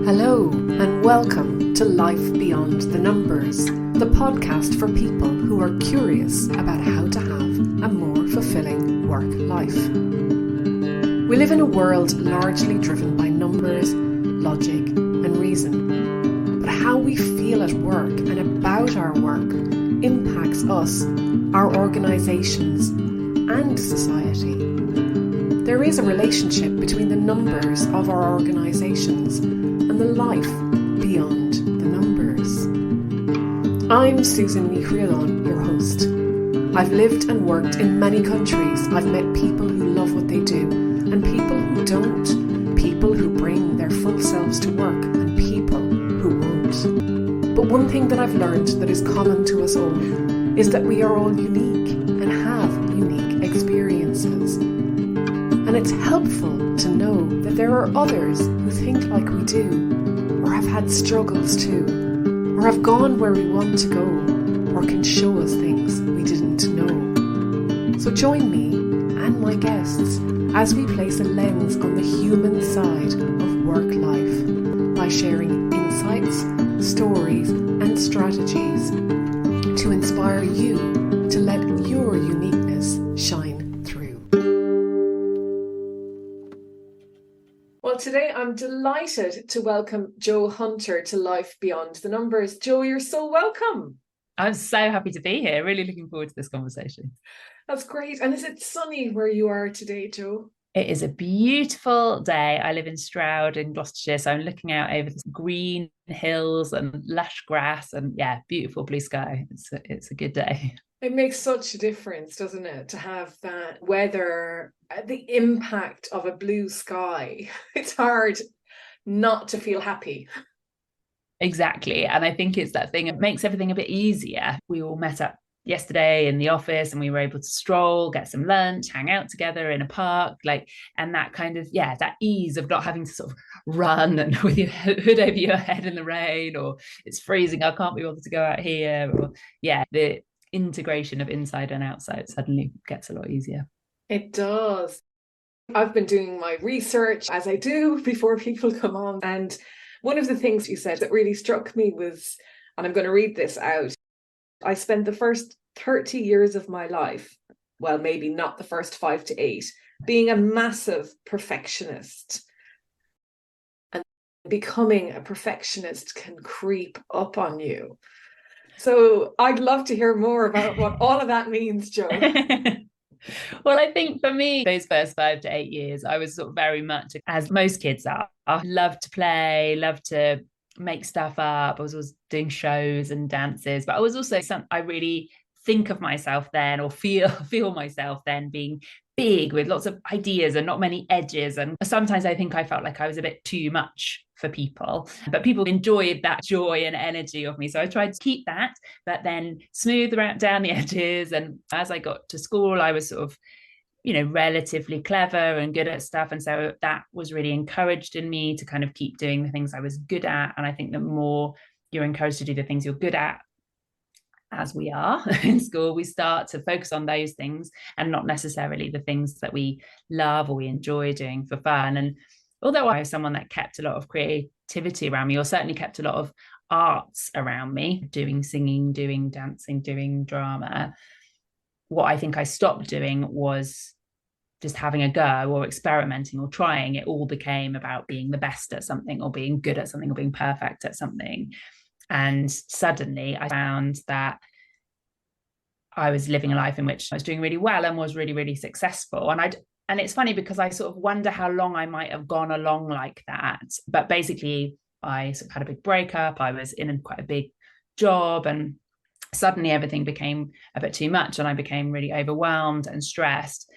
Hello and welcome to Life Beyond the Numbers, the podcast for people who are curious about how to have a more fulfilling work life. We live in a world largely driven by numbers, logic and reason. But how we feel at work and about our work impacts us, our organisations and society. There is a relationship between the numbers of our organisations and the life beyond the numbers. I'm Susan Nichrialon, your host. I've lived and worked in many countries. I've met people who love what they do and people who don't, people who bring their full selves to work and people who won't. But one thing that I've learned that is common to us all is that we are all unique and have unique experiences. And it's helpful to know that there are others who think like we do, or have had struggles too, or have gone where we want to go, or can show us things we didn't know. So join me and my guests as we place a lens on the human side of work life by sharing insights, stories and strategies to inspire you to let your uniqueness shine through. Well, today I'm delighted to welcome Jo Hunter to Life Beyond the Numbers. Jo, you're so welcome. I'm so happy to be here. Really looking forward to this conversation. That's great. And is it sunny where you are today, Jo? It is a beautiful day. I live in Stroud in Gloucestershire, so I'm looking out over the green hills and lush grass and beautiful blue sky. It's a good day. It makes such a difference, doesn't it, to have that weather, the impact of a blue sky. It's hard not to feel happy. Exactly. And I think it's that thing, it makes everything a bit easier. We all met up yesterday in the office and we were able to stroll, get some lunch, hang out together in a park, and that kind of, that ease of not having to sort of run and with your hood over your head in the rain, or it's freezing, I can't be bothered to go out here, or the integration of inside and outside suddenly gets a lot easier. It does. I've been doing my research as I do before people come on, and one of the things you said that really struck me was, and I'm going to read this out, I spent the first 30 years of my life, well, maybe not the first 5 to 8, being a massive perfectionist. And becoming a perfectionist can creep up on you. So I'd love to hear more about what all of that means, Jo. Well, I think for me, those first 5 to 8 years, I was sort of very much, as most kids are, love to play, love to make stuff up. I was always doing shows and dances, but I was also I really think of myself then, or feel myself then being big with lots of ideas and not many edges. And sometimes I think I felt like I was a bit too much for people, but people enjoyed that joy and energy of me. So I tried to keep that, but then smooth down the edges. And as I got to school, I was sort of, relatively clever and good at stuff. And so that was really encouraged in me to kind of keep doing the things I was good at. And I think the more you're encouraged to do the things you're good at, as we are in school, we start to focus on those things and not necessarily the things that we love or we enjoy doing for fun. And although I was someone that kept a lot of creativity around me, or certainly kept a lot of arts around me, doing singing, doing dancing, doing drama, what I think I stopped doing was just having a go or experimenting or trying. It all became about being the best at something or being good at something or being perfect at something. And suddenly I found that I was living a life in which I was doing really well and was really, really successful. And it's funny because I sort of wonder how long I might have gone along like that. But basically, I sort of had a big breakup. I was in quite a big job, and suddenly everything became a bit too much, and I became really overwhelmed and stressed.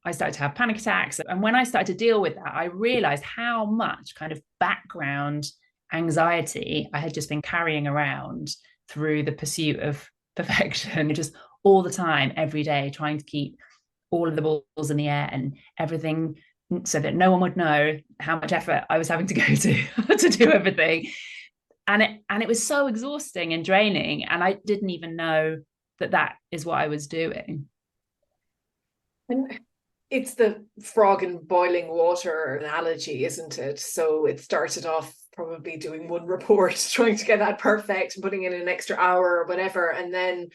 I started to have panic attacks. And when I started to deal with that, I realized how much kind of background anxiety I had just been carrying around through the pursuit of perfection, just all the time, every day, trying to keep all of the balls in the air and everything so that no one would know how much effort I was having to go to do everything. And it was so exhausting and draining. And I didn't even know that is what I was doing. And it's the frog in boiling water analogy, isn't it? So it started off probably doing one report, trying to get that perfect, putting in an extra hour or whatever, and then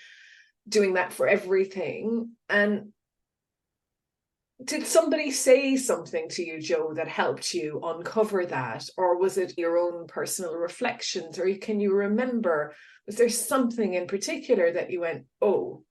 doing that for everything. And did somebody say something to you, Jo, that helped you uncover that? Or was it your own personal reflections? Or can you remember, was there something in particular that you went, oh?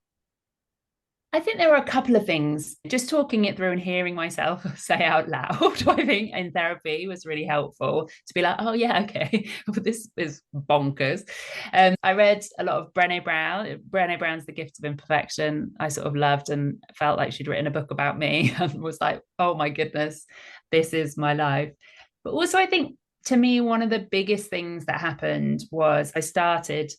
I think there were a couple of things. Just talking it through and hearing myself say out loud, I think in therapy was really helpful to be like, oh yeah, okay, well, this is bonkers. I read a lot of Brené Brown. Brené Brown's The Gift of Imperfection. I sort of loved and felt like she'd written a book about me and was like, oh my goodness, this is my life. But also I think to me, one of the biggest things that happened was I started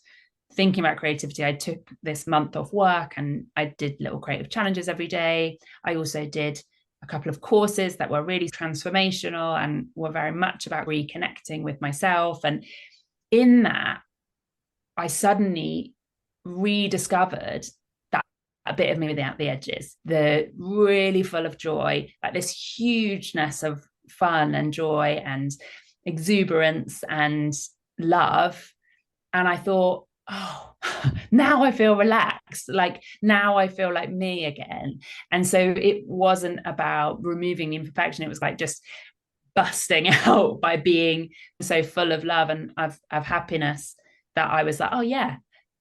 thinking about creativity. I took this month off work and I did little creative challenges every day. I also did a couple of courses that were really transformational and were very much about reconnecting with myself. And in that, I suddenly rediscovered that a bit of me without the edges, the really full of joy, like this hugeness of fun and joy and exuberance and love. And I thought, oh, now I feel relaxed. Like now I feel like me again. And so it wasn't about removing the imperfection. It was like just busting out by being so full of love and of happiness that I was like, oh yeah,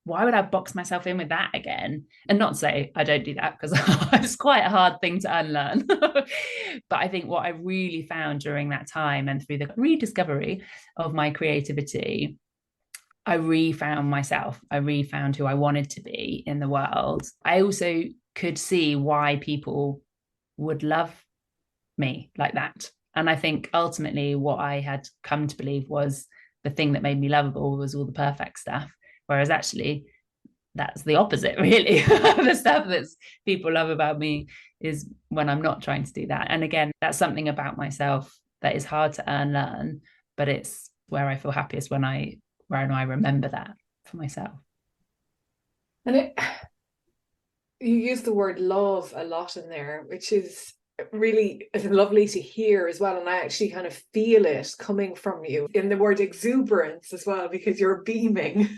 why would I box myself in with that again? And not say I don't do that, because it's quite a hard thing to unlearn. But I think what I really found during that time and through the rediscovery of my creativity, I refound myself. I refound who I wanted to be in the world. I also could see why people would love me like that. And I think ultimately what I had come to believe was the thing that made me lovable was all the perfect stuff. Whereas actually that's the opposite, really. The stuff that people love about me is when I'm not trying to do that. And again, that's something about myself that is hard to unlearn, but it's where I feel happiest when I remember that for myself. And you use the word love a lot in there, which is really lovely to hear as well. And I actually kind of feel it coming from you in the word exuberance as well, because you're beaming.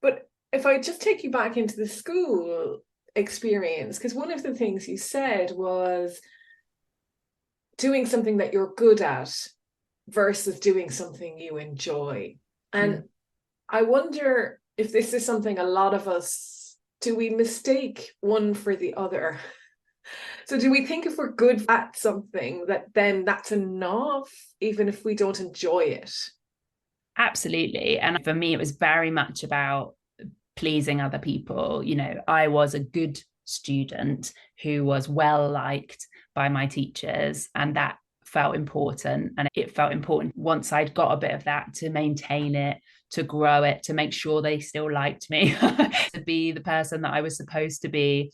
But if I just take you back into the school experience, because one of the things you said was doing something that you're good at versus doing something you enjoy. And I wonder if this is something a lot of us, do we mistake one for the other? So do we think if we're good at something that then that's enough, even if we don't enjoy it? Absolutely. And for me, it was very much about pleasing other people. You know, I was a good student who was well liked by my teachers, and that felt important. And it felt important once I'd got a bit of that to maintain it, to grow it, to make sure they still liked me, to be the person that I was supposed to be,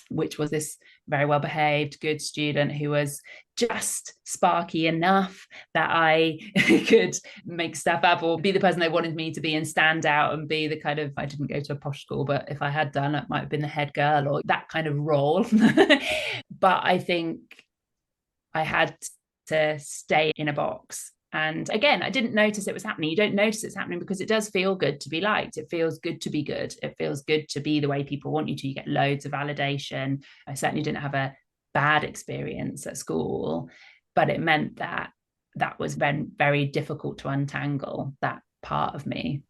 which was this very well behaved, good student who was just sparky enough that I could make stuff up or be the person they wanted me to be and stand out and be the kind of, I didn't go to a posh school, but if I had done, it might have been the head girl or that kind of role. But I think I had to stay in a box. And again, I didn't notice it was happening. You don't notice it's happening because it does feel good to be liked. It feels good to be good. It feels good to be the way people want you to. You get loads of validation. I certainly didn't have a bad experience at school, but it meant that that was then very difficult to untangle that part of me.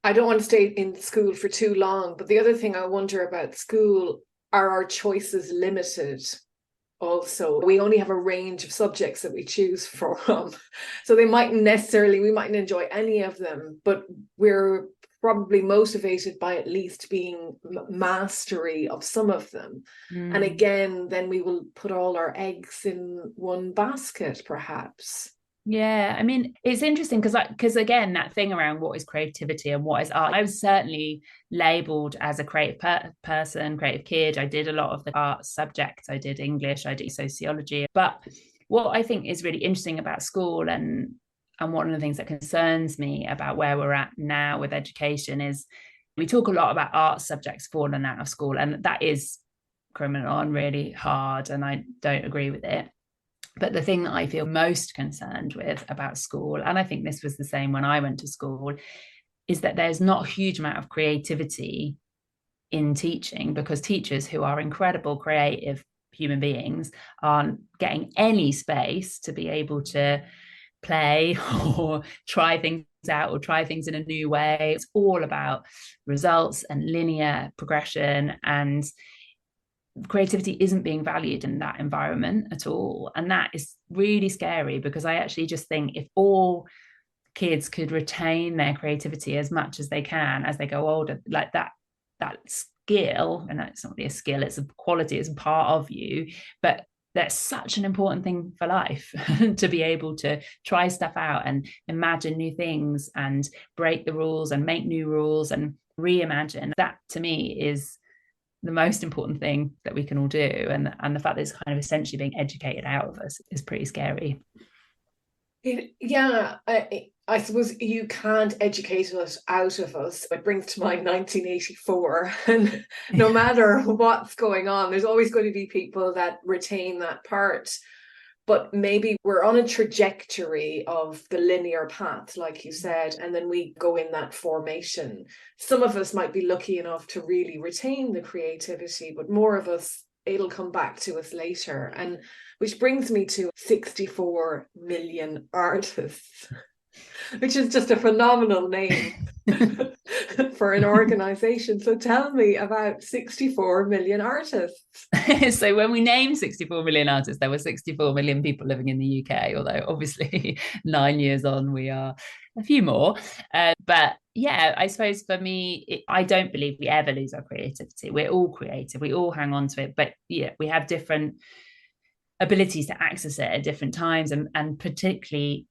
I don't want to stay in school for too long, but the other thing I wonder about school, are our choices limited? Also, we only have a range of subjects that we choose from. So we mightn't enjoy any of them, but we're probably motivated by at least being mastery of some of them. And again, then we will put all our eggs in one basket, perhaps. Yeah, I mean, it's interesting because again, that thing around what is creativity and what is art, I was certainly labeled as a creative person, creative kid. I did a lot of the art subjects. I did English, I did sociology. But what I think is really interesting about school and one of the things that concerns me about where we're at now with education is we talk a lot about art subjects falling out of school, and that is criminal and really hard, and I don't agree with it. But the thing that I feel most concerned with about school, and I think this was the same when I went to school, is that there's not a huge amount of creativity in teaching, because teachers who are incredible creative human beings aren't getting any space to be able to play or try things out or try things in a new way. It's all about results and linear progression, and creativity isn't being valued in that environment at all. And that is really scary, because I actually just think if all kids could retain their creativity as much as they can as they go older, like that skill, and it's not really a skill, it's a quality, it's a part of you, but that's such an important thing for life to be able to try stuff out and imagine new things and break the rules and make new rules and reimagine. That to me is the most important thing that we can all do, and the fact that it's kind of essentially being educated out of us is pretty scary. Yeah, I suppose you can't educate us out of us. It brings to mind 1984, and no matter what's going on, there's always going to be people that retain that part. But maybe we're on a trajectory of the linear path, like you said, and then we go in that formation. Some of us might be lucky enough to really retain the creativity, but more of us, it'll come back to us later. And which brings me to 64 million artists, which is just a phenomenal name for an organization. So tell me about 64 million artists. So when we named 64 million artists, there were 64 million people living in the UK, although obviously 9 years on, we are a few more. But yeah, I suppose for me, I don't believe we ever lose our creativity. We're all creative. We all hang on to it. But yeah, we have different abilities to access it at different times. And particularly,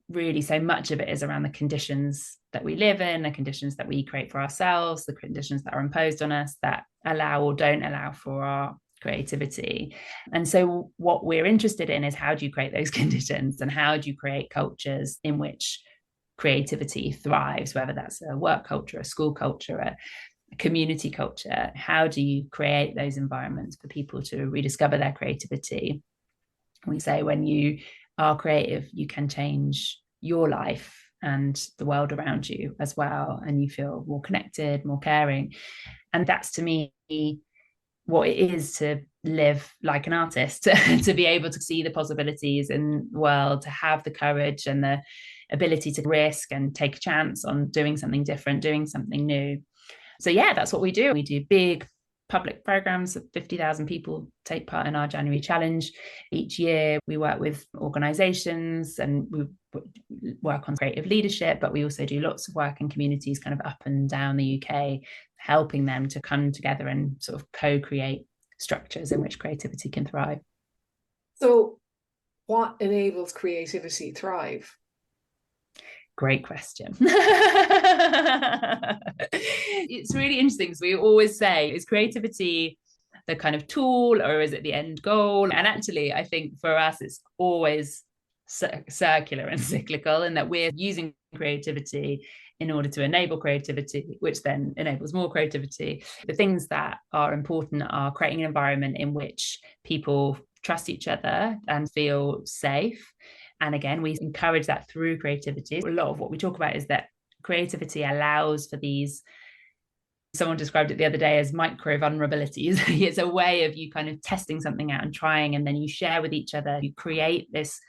really, so much of it is around the conditions that we live in, the conditions that we create for ourselves, the conditions that are imposed on us that allow or don't allow for our creativity. And so what we're interested in is, how do you create those conditions, and how do you create cultures in which creativity thrives, whether that's a work culture, a school culture, a community culture. How do you create those environments for people to rediscover their creativity? We say when you are creative, you can change your life and the world around you as well, and you feel more connected, more caring. And that's, to me, what it is to live like an artist, to be able to see the possibilities in the world, to have the courage and the ability to risk and take a chance on doing something different, doing something new. So yeah, that's what we do. We do big public programs. 50,000 people take part in our January challenge each year. We work with organizations and we work on creative leadership, but we also do lots of work in communities kind of up and down the UK, helping them to come together and sort of co-create structures in which creativity can thrive. So what enables creativity thrive? Great question. It's really interesting, because we always say, is creativity the kind of tool, or is it the end goal? And actually, I think for us, it's always circular and cyclical, in that we're using creativity in order to enable creativity, which then enables more creativity. The things that are important are creating an environment in which people trust each other and feel safe. And again, we encourage that through creativity. A lot of what we talk about is that creativity allows for these, someone described it the other day as micro vulnerabilities. It's a way of you kind of testing something out and trying, and then you share with each other. You create this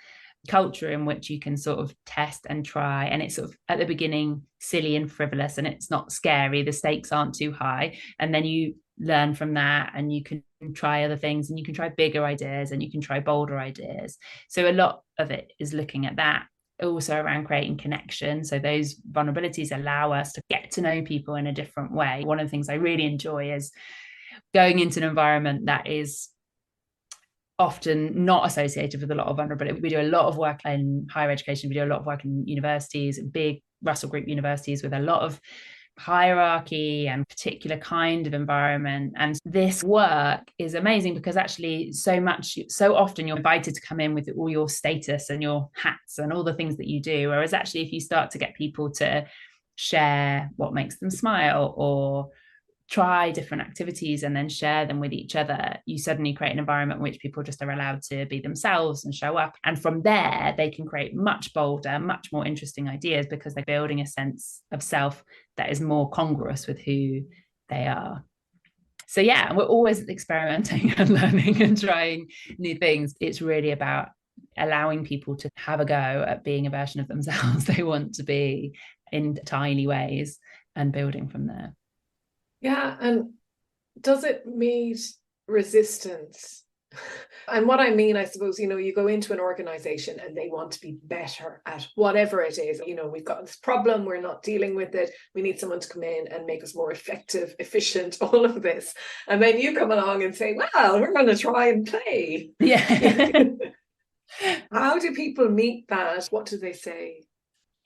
culture in which you can sort of test and try, and it's sort of at the beginning silly and frivolous, and it's not scary, the stakes aren't too high, and then you learn from that, and you can try other things, and you can try bigger ideas, and you can try bolder ideas. So a lot of it is looking at that, also around creating connection. So those vulnerabilities allow us to get to know people in a different way. One of the things I really enjoy is going into an environment that is often not associated with a lot of vulnerability. We do a lot of work in higher education. We do a lot of work in universities, big Russell Group universities, with a lot of hierarchy and particular kind of environment. And this work is amazing, because actually so often you're invited to come in with all your status and your hats and all the things that you do. Whereas actually, if you start to get people to share what makes them smile, or try different activities and then share them with each other, you suddenly create an environment in which people just are allowed to be themselves and show up. And from there, they can create much bolder, much more interesting ideas because they're building a sense of self that is more congruous with who they are. So yeah, we're always experimenting and learning and trying new things. It's really about allowing people to have a go at being a version of themselves they want to be in tiny ways and building from there. Yeah, and does it meet resistance? And what I mean, I suppose, you go into an organization and they want to be better at whatever it is. We've got this problem, we're not dealing with it. We need someone to come in and make us more effective, efficient, all of this. And then you come along and say, well, we're going to try and play. Yeah. How do people meet that? What do they say?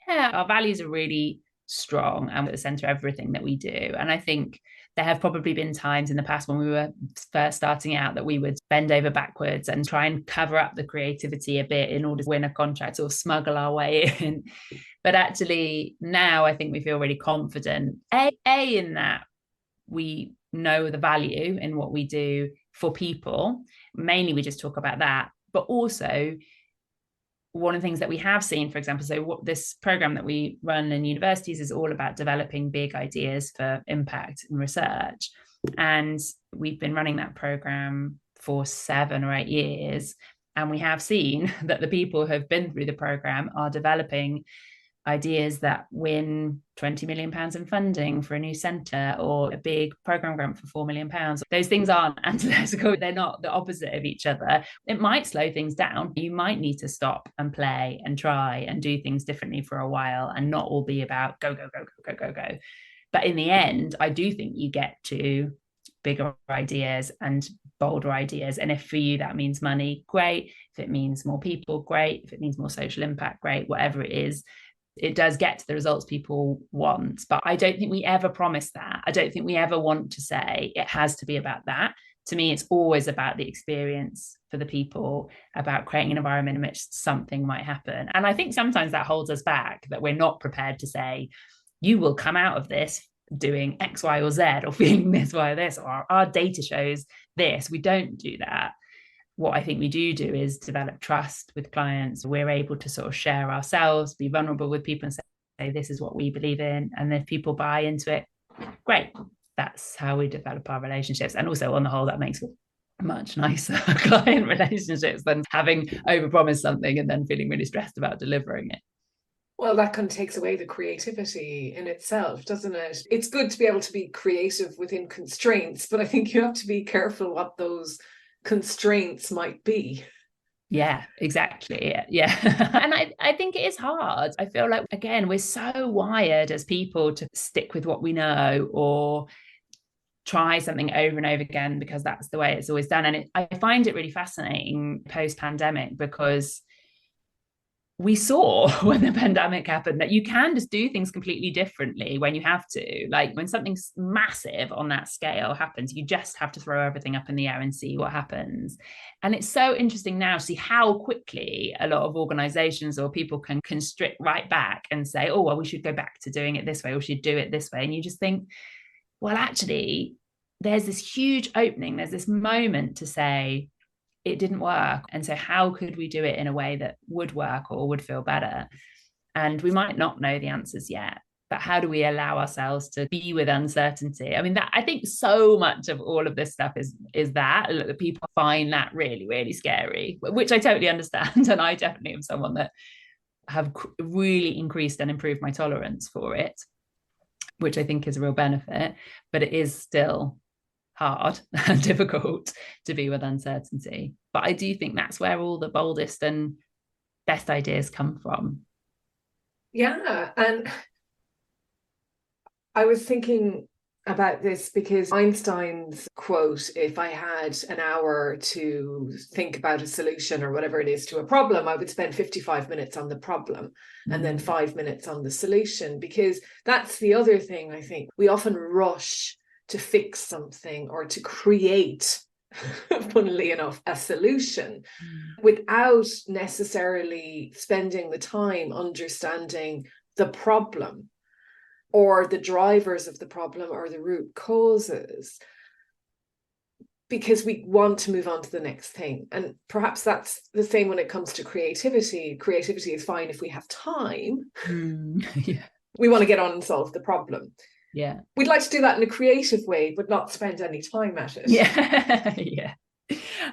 Yeah, our values are really strong and at the center of everything that we do. And I think there have probably been times in the past when we were first starting out that we would bend over backwards and try and cover up the creativity a bit in order to win a contract or smuggle our way in. But actually now I think we feel really confident, in that we know the value in what we do for people. Mainly we just talk about that, but also one of the things that we have seen, for example, so what this program that we run in universities is all about developing big ideas for impact and research. And we've been running that program for 7 or 8 years. And we have seen that the people who have been through the program are developing ideas that win £20 million in funding for a new centre or a big programme grant for £4 million. Those things aren't antithetical. They're not the opposite of each other. It might slow things down. You might need to stop and play and try and do things differently for a while and not all be about go, go, go, go, go, go, go. But in the end, I do think you get to bigger ideas and bolder ideas. And if for you that means money, great. If it means more people, great. If it means more social impact, great. Whatever it is, it does get to the results people want. But I don't think we ever promise that. I don't think we ever want to say it has to be about that. To me, it's always about the experience for the people, about creating an environment in which something might happen. And I think sometimes that holds us back, that we're not prepared to say, you will come out of this doing X, Y, or Z, or feeling this, Y, or this, or our data shows this. We don't do that. What I think we do is develop trust with clients. We're able to sort of share ourselves, be vulnerable with people and say, this is what we believe in. And if people buy into it, great. That's how we develop our relationships. And also on the whole, that makes much nicer client relationships than having overpromised something and then feeling really stressed about delivering it. Well, that kind of takes away the creativity in itself, doesn't it? It's good to be able to be creative within constraints, but I think you have to be careful what those constraints might be. Yeah, exactly. Yeah. And I think it is hard. I feel like, again, we're so wired as people to stick with what we know or try something over and over again because that's the way it's always done. And I find it really fascinating post-pandemic because we saw when the pandemic happened that you can just do things completely differently when you have to. Like when something massive on that scale happens, you just have to throw everything up in the air and see what happens. And it's so interesting now to see how quickly a lot of organizations or people can constrict right back and say, oh, well, we should go back to doing it this way, or we should do it this way. And you just think, well, actually, there's this huge opening. There's this moment to say, it didn't work. And so how could we do it in a way that would work or would feel better? And we might not know the answers yet, but how do we allow ourselves to be with uncertainty? I mean, that I think so much of all of this stuff is that people find that really, really scary, which I totally understand. And I definitely am someone that have really increased and improved my tolerance for it, which I think is a real benefit, but it is still hard and difficult to be with uncertainty. But I do think that's where all the boldest and best ideas come from. Yeah. And I was thinking about this because Einstein's quote, if I had an hour to think about a solution or whatever it is to a problem, I would spend 55 minutes on the problem and then 5 minutes on the solution, because that's the other thing. I think we often rush to fix something or to create, funnily enough, a solution without necessarily spending the time understanding the problem. or the drivers of the problem or the root causes, because we want to move on to the next thing. And perhaps that's the same when it comes to creativity. Creativity is fine if we have time. Yeah. We want to get on and solve the problem. Yeah. We'd like to do that in a creative way, but not spend any time at it. Yeah. Yeah.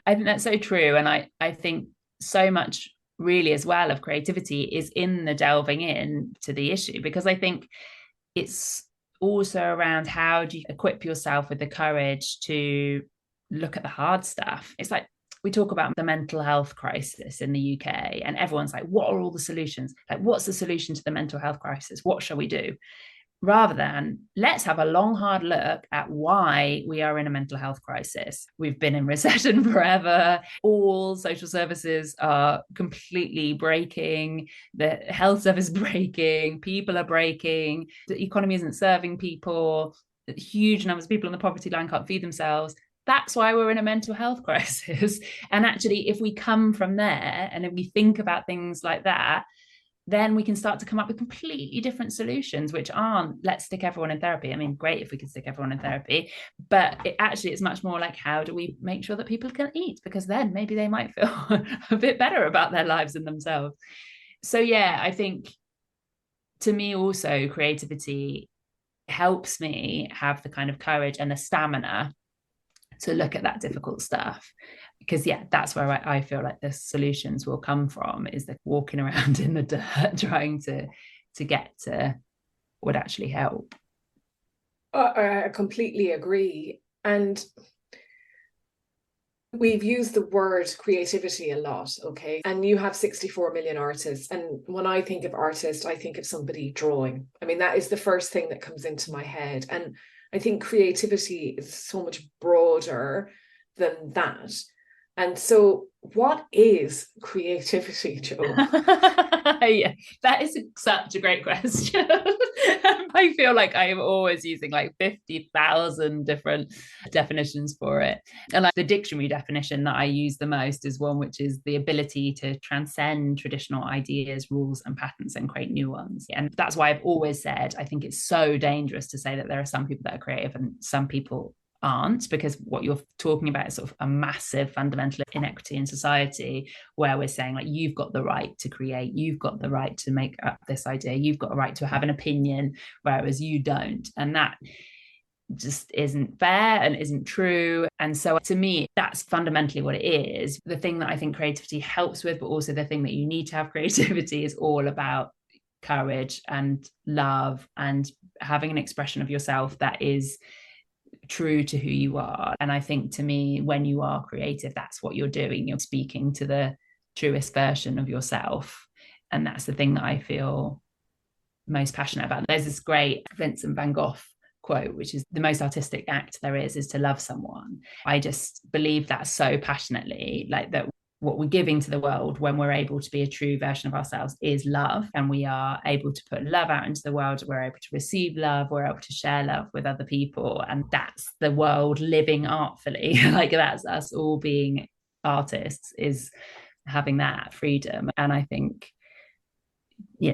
I think that's so true. And I think so much really as well of creativity is in the delving in to the issue, because I think it's also around how do you equip yourself with the courage to look at the hard stuff. It's like we talk about the mental health crisis in the UK, and everyone's like, what are all the solutions? Like, what's the solution to the mental health crisis? What shall we do? Rather than let's have a long, hard look at why we are in a mental health crisis. We've been in recession forever. All social services are completely breaking. The health service is breaking. People are breaking. The economy isn't serving people. Huge numbers of people on the poverty line can't feed themselves. That's why we're in a mental health crisis. And actually, if we come from there and if we think about things like that, then we can start to come up with completely different solutions, which aren't let's stick everyone in therapy. I mean, great if we could stick everyone in therapy, but it's much more like, how do we make sure that people can eat? Because then maybe they might feel a bit better about their lives and themselves. So yeah, I think to me also creativity helps me have the kind of courage and the stamina to look at that difficult stuff, because yeah, that's where I feel like the solutions will come from, is the walking around in the dirt trying to get to what actually help. I completely agree. And we've used the word creativity a lot, okay? And you have 64 million artists. And when I think of artist, I think of somebody drawing. I mean, that is the first thing that comes into my head. And I think creativity is so much broader than that. And so, what is creativity, Jo? Yeah, that is such a great question. I feel like I am always using like 50,000 different definitions for it. And like the dictionary definition that I use the most is one which is the ability to transcend traditional ideas, rules, and patterns and create new ones. And that's why I've always said I think it's so dangerous to say that there are some people that are creative and some people aren't, because what you're talking about is sort of a massive fundamental inequity in society, where we're saying like, you've got the right to create, you've got the right to make up this idea, you've got a right to have an opinion, whereas you don't. And that just isn't fair and isn't true. And so to me, that's fundamentally what it is. The thing that I think creativity helps with, but also the thing that you need to have creativity, is all about courage and love and having an expression of yourself that is true to who you are. And I think to me, when you are creative, that's what you're doing. You're speaking to the truest version of yourself. And that's the thing that I feel most passionate about. There's this great Vincent van Gogh quote, which is the most artistic act there is to love someone. I just believe that so passionately, like that what we're giving to the world when we're able to be a true version of ourselves is love, and we are able to put love out into the world. We're able to receive love, we're able to share love with other people, and that's the world living artfully. Like that's us all being artists, is having that freedom. And I think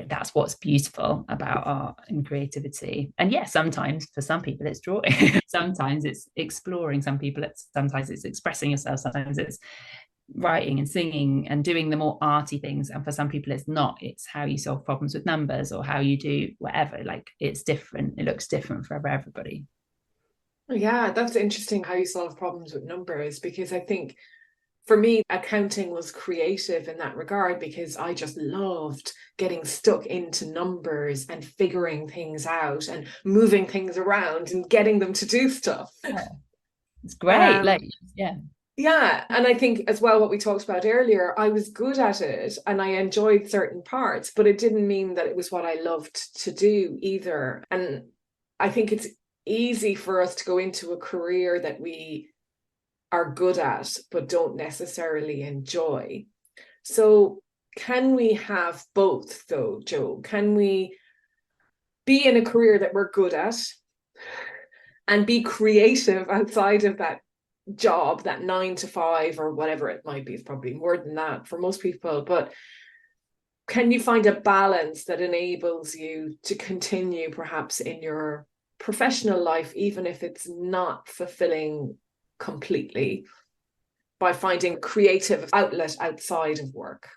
that's what's beautiful about art and creativity. And yeah, sometimes for some people it's drawing, sometimes it's exploring, sometimes it's expressing yourself, sometimes it's writing and singing and doing the more arty things. And for some people it's not, it's how you solve problems with numbers or how you do whatever. Like it's different, it looks different for everybody. Yeah, that's interesting how you solve problems with numbers, because I think for me, accounting was creative in that regard, because I just loved getting stuck into numbers and figuring things out and moving things around and getting them to do stuff. Yeah, it's great. Yeah. And I think as well, what we talked about earlier, I was good at it and I enjoyed certain parts, but it didn't mean that it was what I loved to do either. And I think it's easy for us to go into a career that we are good at, but don't necessarily enjoy. So can we have both though, Jo? Can we be in a career that we're good at and be creative outside of that job, that 9 to 5 or whatever it might be? It's probably more than that for most people, but can you find a balance that enables you to continue perhaps in your professional life, even if it's not fulfilling completely, by finding creative outlet outside of work?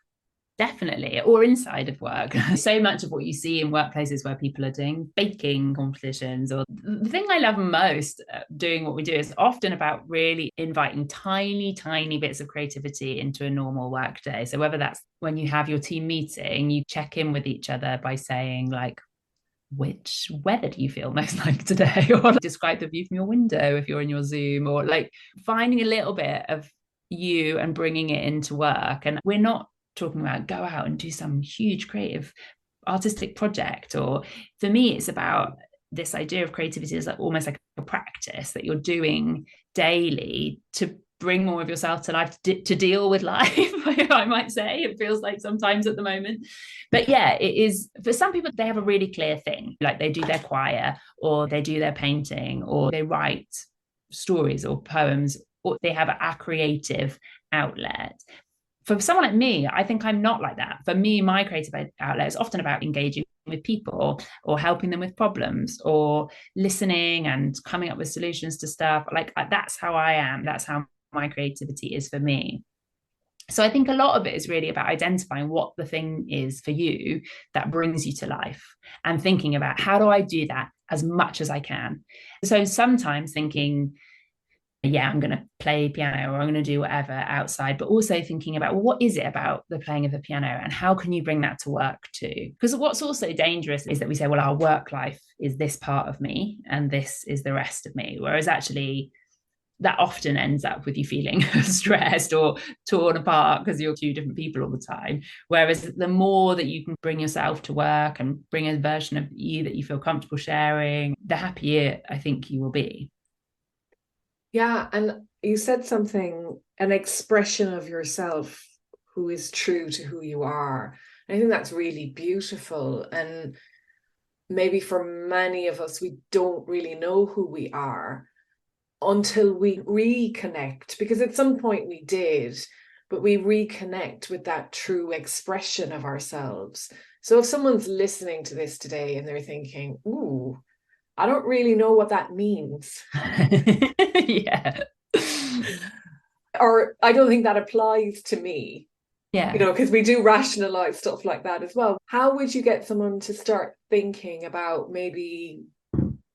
Definitely, or inside of work. So much of what you see in workplaces where people are doing baking competitions, or the thing I love most doing what we do is often about really inviting tiny, tiny bits of creativity into a normal work day. So whether that's when you have your team meeting, you check in with each other by saying like, which weather do you feel most like today? Or describe the view from your window if you're in your Zoom, or like finding a little bit of you and bringing it into work. And we're not talking about go out and do some huge creative artistic project. Or for me, it's about this idea of creativity is like almost like a practice that you're doing daily to bring more of yourself to life, to deal with life. I might say it feels like sometimes at the moment, but yeah, it is. For some people, they have a really clear thing, like they do their choir, or they do their painting, or they write stories or poems, or they have a creative outlet. For someone like me, I think I'm not like that. For me, my creative outlet is often about engaging with people, or helping them with problems, or listening and coming up with solutions to stuff. Like that's how I am. That's how my creativity is for me. So I think a lot of it is really about identifying what the thing is for you that brings you to life, and thinking about how do I do that as much as I can. So sometimes thinking, yeah, I'm going to play piano, or I'm going to do whatever outside, but also thinking about, well, what is it about the playing of the piano and how can you bring that to work too? Because what's also dangerous is that we say, well, our work life is this part of me and this is the rest of me. Whereas actually, that often ends up with you feeling stressed or torn apart because you're two different people all the time. Whereas the more that you can bring yourself to work and bring a version of you that you feel comfortable sharing, the happier I think you will be. Yeah, and you said something, an expression of yourself who is true to who you are. I think that's really beautiful. And maybe for many of us, we don't really know who we are until we reconnect, because at some point we did, but we reconnect with that true expression of ourselves. So if someone's listening to this today and they're thinking, ooh, I don't really know what that means. Yeah. Or I don't think that applies to me, Yeah. because we do rationalize stuff like that as well. How would you get someone to start thinking about maybe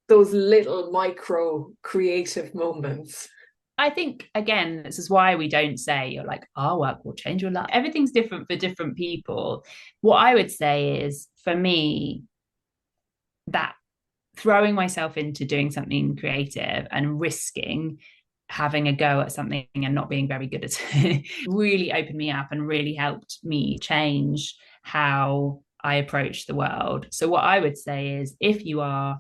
those little micro creative moments? I think, again, this is why we don't say you're like, our work will change your life. Everything's different for different people. What I would say is, for me, that throwing myself into doing something creative and risking having a go at something and not being very good at it really opened me up and really helped me change how I approach the world. So what I would say is, if you are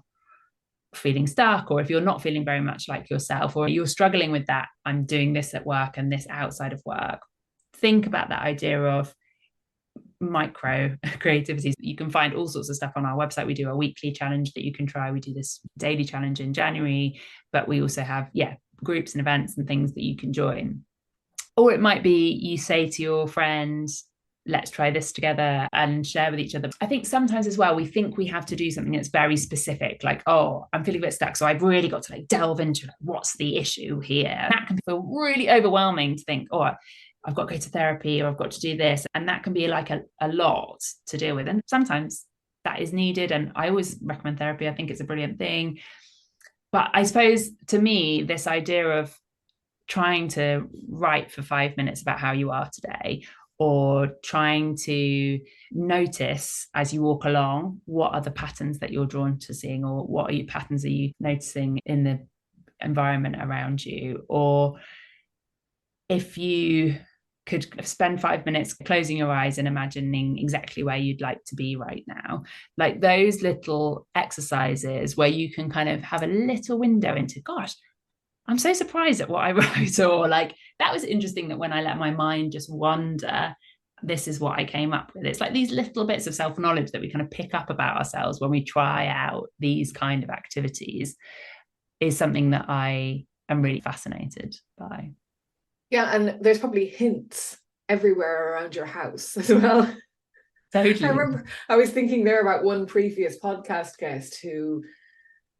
feeling stuck, or if you're not feeling very much like yourself, or you're struggling with that, I'm doing this at work and this outside of work, think about that idea of micro creativity. You can find all sorts of stuff on our website. We do a weekly challenge that you can try. We do this daily challenge in January, but we also have groups and events and things that you can join. Or it might be you say to your friends, let's try this together, and share with each other. I think sometimes as well, we think we have to do something that's very specific, like, oh, I'm feeling a bit stuck, so I've really got to like delve into what's the issue here. And that can feel really overwhelming to think, oh, I've got to go to therapy, or I've got to do this. And that can be like a lot to deal with. And sometimes that is needed. And I always recommend therapy. I think it's a brilliant thing. But I suppose to me, this idea of trying to write for 5 minutes about how you are today, or trying to notice as you walk along what are the patterns that you're drawn to seeing, or what are you patterns are you noticing in the environment around you. Or if you could spend 5 minutes closing your eyes and imagining exactly where you'd like to be right now, like those little exercises where you can kind of have a little window into, gosh, I'm so surprised at what I wrote, or like, that was interesting that when I let my mind just wander, this is what I came up with. It's like these little bits of self-knowledge that we kind of pick up about ourselves when we try out these kind of activities is something that I am really fascinated by. Yeah, and there's probably hints everywhere around your house as well. Totally. I remember I was thinking there about one previous podcast guest who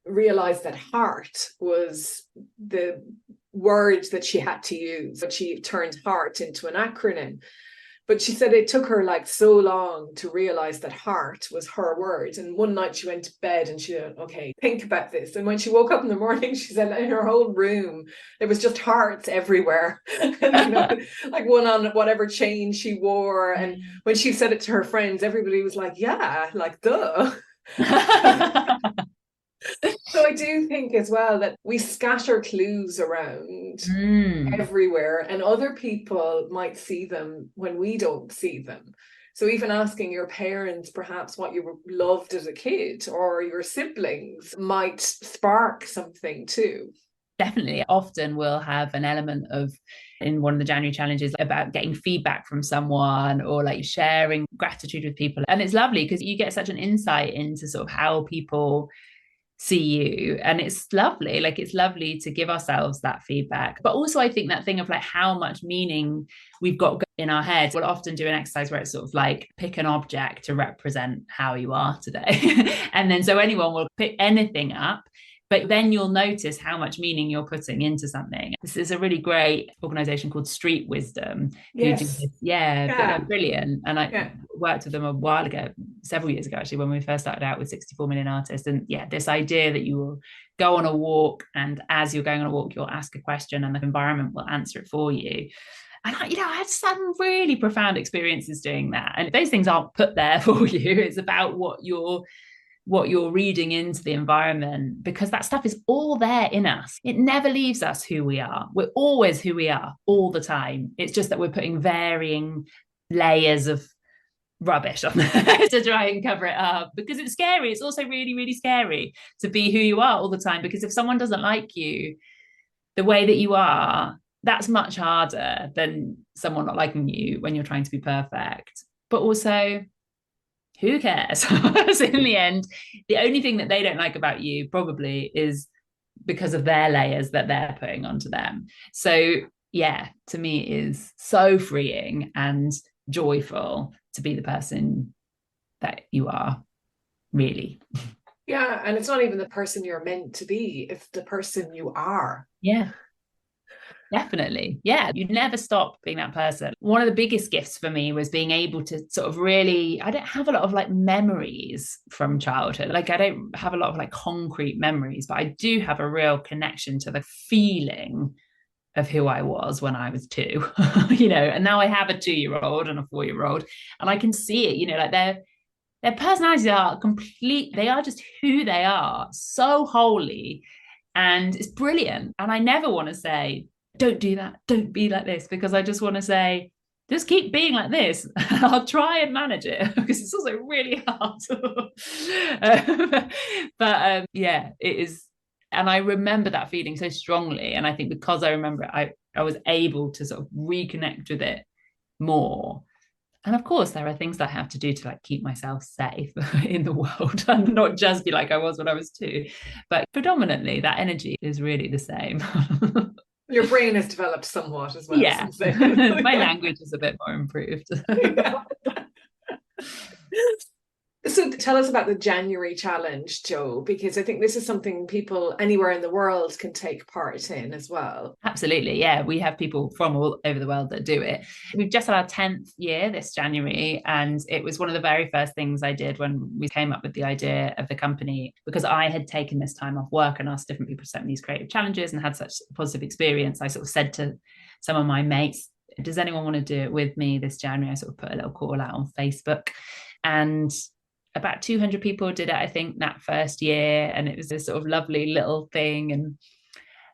realized that heart was the word that she had to use, but she turned heart into an acronym. But she said it took her like so long to realize that heart was her word. And one night she went to bed and she said, okay, think about this. And when she woke up in the morning, she said in her whole room, there was just hearts everywhere. And, like one on whatever chain she wore. And when she said it to her friends, everybody was like, yeah, like, duh. So I do think as well that we scatter clues around everywhere, and other people might see them when we don't see them. So even asking your parents perhaps what you loved as a kid, or your siblings, might spark something too. Definitely. Often we'll have an element of, in one of the January challenges, about getting feedback from someone or like sharing gratitude with people. And it's lovely because you get such an insight into sort of how people see you, and it's lovely. Like, it's lovely to give ourselves that feedback. But also I think that thing of like how much meaning we've got in our heads. We'll often do an exercise where it's sort of like pick an object to represent how you are today. And then so anyone will pick anything up, but then you'll notice how much meaning you're putting into something. This is a really great organization called Street Wisdom. Yes. Who do this. Yeah, but they're brilliant. And I worked with them a while ago, several years ago, actually, when we first started out with 64 Million Artists. And yeah, this idea that you will go on a walk, and as you're going on a walk, you'll ask a question and the environment will answer it for you. And I had some really profound experiences doing that. And those things aren't put there for you. It's about what you're reading into the environment, because that stuff is all there in us. It never leaves us who we are. We're always who we are all the time. It's just that we're putting varying layers of rubbish on there to try and cover it up, because it's scary. It's also really, really scary to be who you are all the time, because if someone doesn't like you the way that you are, that's much harder than someone not liking you when you're trying to be perfect. But also, who cares? So in the end, the only thing that they don't like about you probably is because of their layers that they're putting onto them. So yeah, to me, it is so freeing and joyful to be the person that you are, really. Yeah, and it's not even the person you're meant to be, it's the person you are. Yeah. Definitely. Yeah. You never stop being that person. One of the biggest gifts for me was being able to sort of really, I don't have a lot of like memories from childhood. Like, I don't have a lot of like concrete memories, but I do have a real connection to the feeling of who I was when I was 2, and now I have a 2-year-old and a 4-year-old, and I can see it, like their personalities are complete. They are just who they are, so wholly, and it's brilliant. And I never want to say, don't do that, don't be like this, because I just want to say, just keep being like this. I'll try and manage it, because it's also really hard. But yeah, it is. And I remember that feeling so strongly. And I think because I remember it, I was able to sort of reconnect with it more. And of course, there are things that I have to do to like keep myself safe in the world, and not just be like I was when I was 2. But predominantly, that energy is really the same. Your brain has developed somewhat as well. Yeah, my language is a bit more improved. Yeah. So tell us about the January challenge, Jo, because I think this is something people anywhere in the world can take part in as well. Absolutely. Yeah. We have people from all over the world that do it. We've just had our 10th year this January, and it was one of the very first things I did when we came up with the idea of the company, because I had taken this time off work and asked different people to set me these creative challenges and had such a positive experience. I sort of said to some of my mates, does anyone want to do it with me this January? I sort of put a little call out on Facebook, and about 200 people did it, I think, that first year. And it was this sort of lovely little thing, and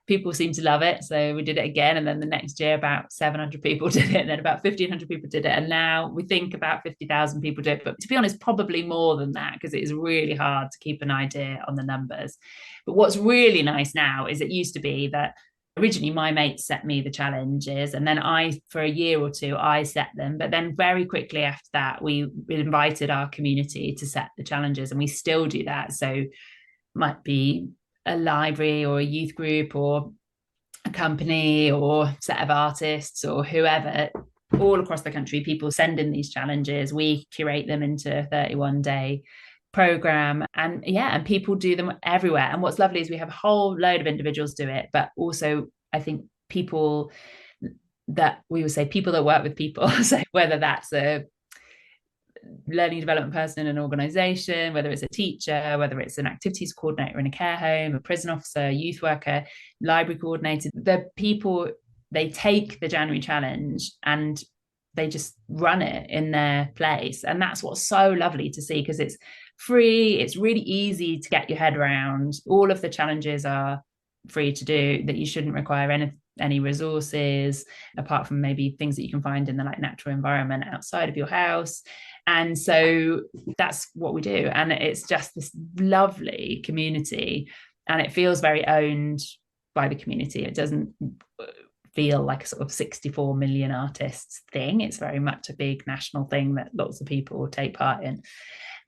people seemed to love it. So we did it again. And then the next year, about 700 people did it. And then about 1,500 people did it. And now we think about 50,000 people do it. But to be honest, probably more than that, because it is really hard to keep an idea on the numbers. But what's really nice now is it used to be that originally my mates set me the challenges, and then for a year or 2, I set them. But then very quickly after that, we invited our community to set the challenges, and we still do that. So might be a library or a youth group or a company or set of artists or whoever all across the country. People send in these challenges. We curate them into a 31-day program, and people do them everywhere. And what's lovely is we have a whole load of individuals do it, but also I think people that we would say people that work with people. So whether that's a learning development person in an organization, whether it's a teacher, whether it's an activities coordinator in a care home, a prison officer, youth worker, library coordinator, the people, they take the January challenge and they just run it in their place. And that's what's so lovely to see, because it's free, it's really easy to get your head around. All of the challenges are free to do, that you shouldn't require any resources apart from maybe things that you can find in the like natural environment outside of your house. And so that's what we do, and it's just this lovely community, and it feels very owned by the community. It doesn't feel like a sort of 64 million artists thing. It's very much a big national thing that lots of people take part in.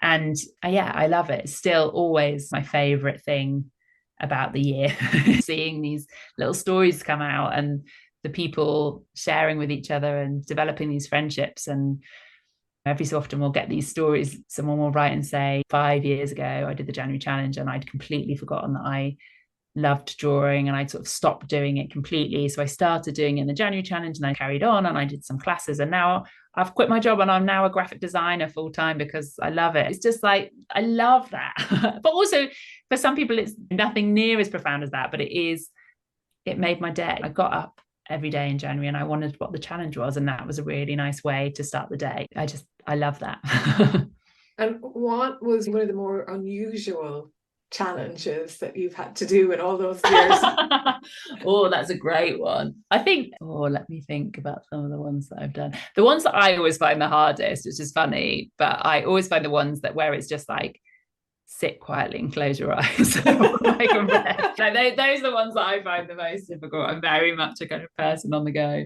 And I love it. It's still always my favorite thing about the year, seeing these little stories come out and the people sharing with each other and developing these friendships. And every so often we'll get these stories. Someone will write and say, 5 years ago, I did the January challenge and I'd completely forgotten that I loved drawing, and I sort of stopped doing it completely. So I started doing it in the January challenge and I carried on and I did some classes, and now I've quit my job and I'm now a graphic designer full time because I love it. It's just like, I love that. But also for some people, it's nothing near as profound as that, but it made my day. I got up every day in January and I wondered what the challenge was. And that was a really nice way to start the day. I love that. And what was one of the more unusual challenges that you've had to do in all those years? Oh, that's a great one. I think, let me think about some of the ones that I've done. The ones that I always find the hardest, which is funny, but I always find the ones that where it's just like, sit quietly and close your eyes. Those are the ones that I find the most difficult. I'm very much a kind of person on the go.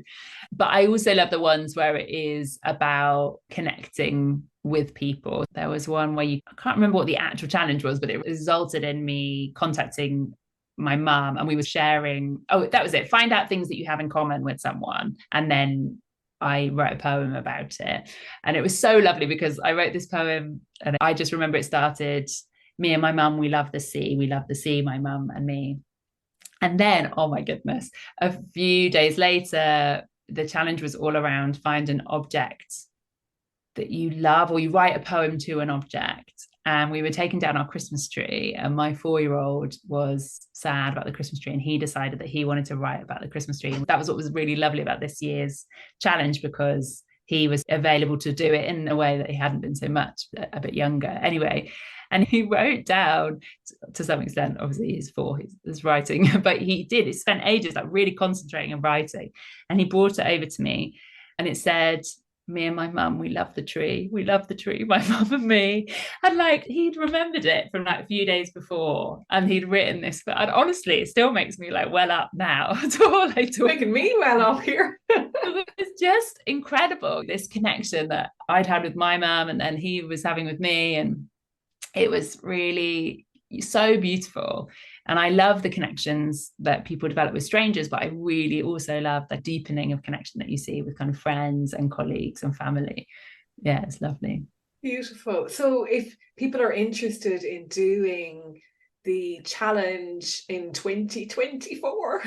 But I also love the ones where it is about connecting with people. There was one where I can't remember what the actual challenge was, but it resulted in me contacting my mum, and we were sharing, that was it, find out things that you have in common with someone, and then I wrote a poem about it. And it was so lovely because I wrote this poem and I just remember it started, me and my mum, we love the sea, my mum and me. And then, oh my goodness, a few days later, the challenge was all around find an object that you love, or you write a poem to an object. And we were taking down our Christmas tree, and my 4-year-old was sad about the Christmas tree, and he decided that he wanted to write about the Christmas tree. And that was what was really lovely about this year's challenge, because he was available to do it in a way that he hadn't been so much, a bit younger anyway. And he wrote down, to some extent, obviously he's 4, he's writing, but he spent ages like really concentrating and writing. And he brought it over to me, and it said, me and my mum, we love the tree, my mum and me. And like, he'd remembered it from like a few days before, and he'd written this, but honestly it still makes me like well up now. Making me well up here. It's just incredible, this connection that I'd had with my mum and then he was having with me, and it was really so beautiful. And I love the connections that people develop with strangers, but I really also love the deepening of connection that you see with kind of friends and colleagues and family. Yeah, it's lovely. Beautiful. So if people are interested in doing the challenge in 2024,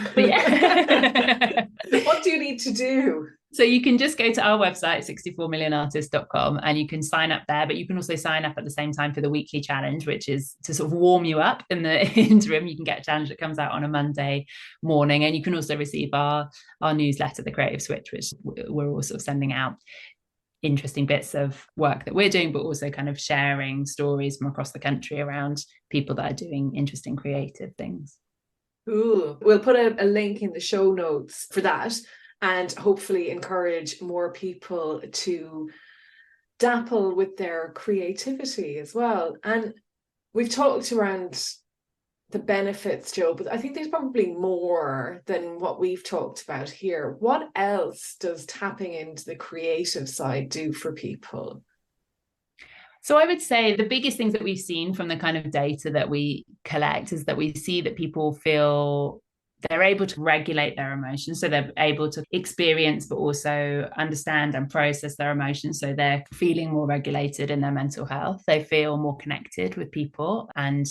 what do you need to do? So you can just go to our website, 64millionartist.com, and you can sign up there, but you can also sign up at the same time for the weekly challenge, which is to sort of warm you up in the interim. You can get a challenge that comes out on a Monday morning, and you can also receive our newsletter, The Creative Switch, which we're all sort of sending out interesting bits of work that we're doing, but also kind of sharing stories from across the country around people that are doing interesting creative things. Cool. We'll put a link in the show notes for that, and hopefully encourage more people to dapple with their creativity as well. And we've talked around the benefits, Joe, but I think there's probably more than what we've talked about here. What else does tapping into the creative side do for people? So I would say the biggest things that we've seen from the kind of data that we collect is that we see that people feel they're able to regulate their emotions. So they're able to experience, but also understand and process their emotions. So they're feeling more regulated in their mental health. They feel more connected with people and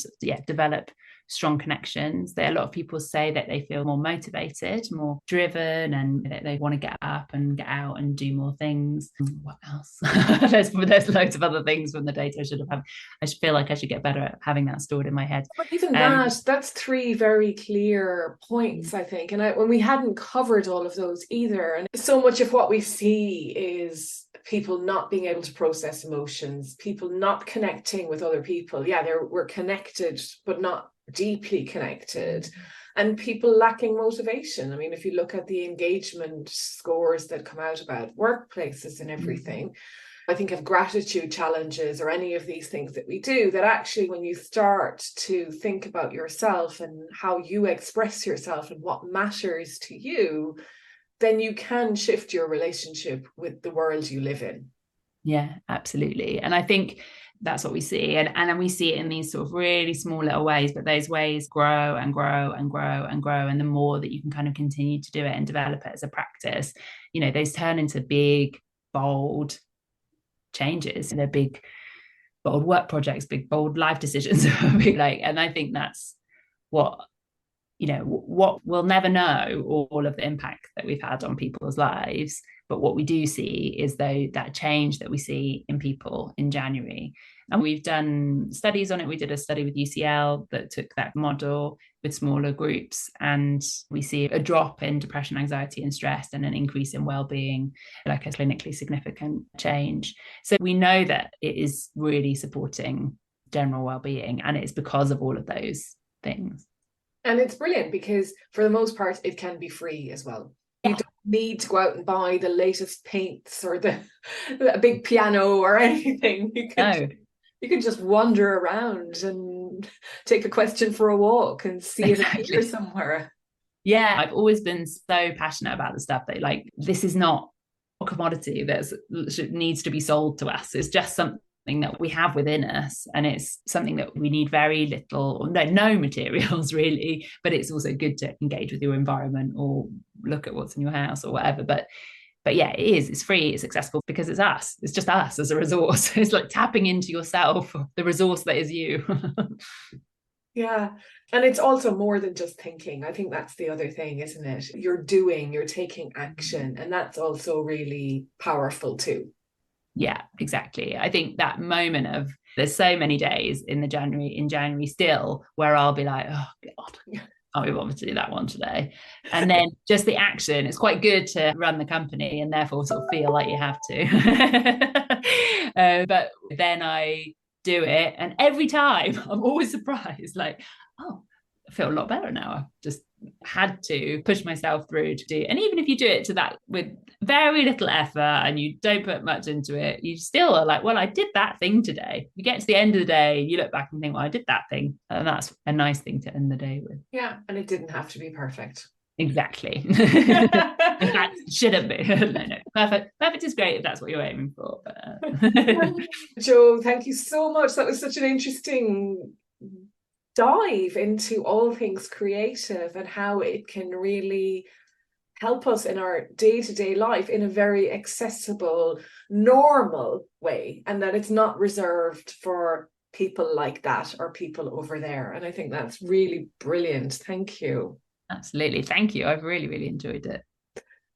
develop strong connections. A lot of people say that they feel more motivated, more driven, and that they want to get up and get out and do more things. What else? there's loads of other things from the data I should have had. I feel like I should get better at having that stored in my head. But even that's three very clear points, I think. And when we hadn't covered all of those either. And so much of what we see is people not being able to process emotions, people not connecting with other people. Yeah, we're connected, but not deeply connected, and people lacking motivation. I mean, if you look at the engagement scores that come out about workplaces and everything, I think of gratitude challenges or any of these things that we do, that actually when you start to think about yourself and how you express yourself and what matters to you, then you can shift your relationship with the world you live in. Yeah, absolutely. And I think that's what we see. And we see it in these sort of really small little ways, but those ways grow and grow and grow and grow. And the more that you can kind of continue to do it and develop it as a practice, those turn into big, bold changes. They're big, bold work projects, big, bold life decisions. And I think that's what we'll never know all of the impact that we've had on people's lives. But what we do see is that change that we see in people in January. And we've done studies on it. We did a study with UCL that took that model with smaller groups, and we see a drop in depression, anxiety, and stress, and an increase in well-being, like a clinically significant change. So we know that it is really supporting general well-being, and it's because of all of those things. And it's brilliant because for the most part, it can be free as well. You don't need to go out and buy the latest paints or the big piano or anything. You can just wander around and take a question for a walk and see it appear somewhere. Yeah, I've always been so passionate about the stuff that this is not a commodity that needs to be sold to us. It's just something that we have within us, and it's something that we need very little or no materials really, but it's also good to engage with your environment or look at what's in your house or whatever. But yeah, it's free, it's accessible because it's us. It's just us as a resource. It's like tapping into yourself, the resource that is you. Yeah. And it's also more than just thinking. I think that's the other thing, isn't it? You're taking action, and that's also really powerful too. Yeah, exactly. I think that moment of, there's so many days in January still where I'll be like, oh God, can't be bothered to do that one today. And then just the action, it's quite good to run the company and therefore sort of feel like you have to. But then I do it, and every time I'm always surprised, like, oh, I feel a lot better now. I've just had to push myself through to do. And even if you do it to that with very little effort and you don't put much into it, you still are like, well, I did that thing today. You get to the end of the day, you look back and think, well, I did that thing. And that's a nice thing to end the day with. Yeah. And it didn't have to be perfect. Exactly. In fact, it shouldn't be. No. Perfect is great if that's what you're aiming for. But, Jo, thank you so much. That was such an interesting dive into all things creative and how it can really help us in our day-to-day life in a very accessible, normal way, and that it's not reserved for people like that or people over there. And I think that's really brilliant. Thank you. Absolutely. Thank you. I've really, really enjoyed it.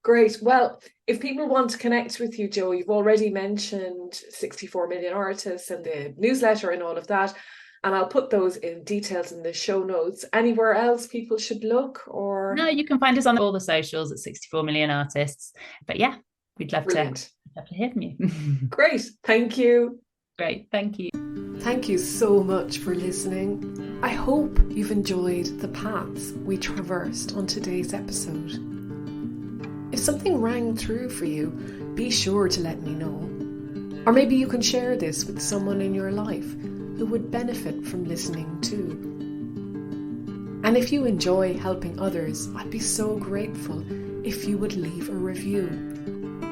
Great. Well, if people want to connect with you, Jo, you've already mentioned 64 Million Artists and the newsletter and all of that. And I'll put those in details in the show notes. Anywhere else people should look? Or no, you can find us on all the socials at 64 Million Artists. But yeah, we'd love to hear from you. Great. Thank you. Great. Thank you. Thank you so much for listening. I hope you've enjoyed the paths we traversed on today's episode. If something rang through for you, be sure to let me know. Or maybe you can share this with someone in your life who would benefit from listening too. And if you enjoy helping others, I'd be so grateful if you would leave a review,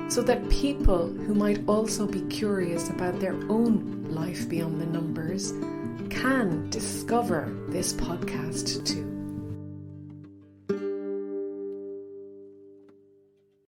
so that people who might also be curious about their own life beyond the numbers can discover this podcast too.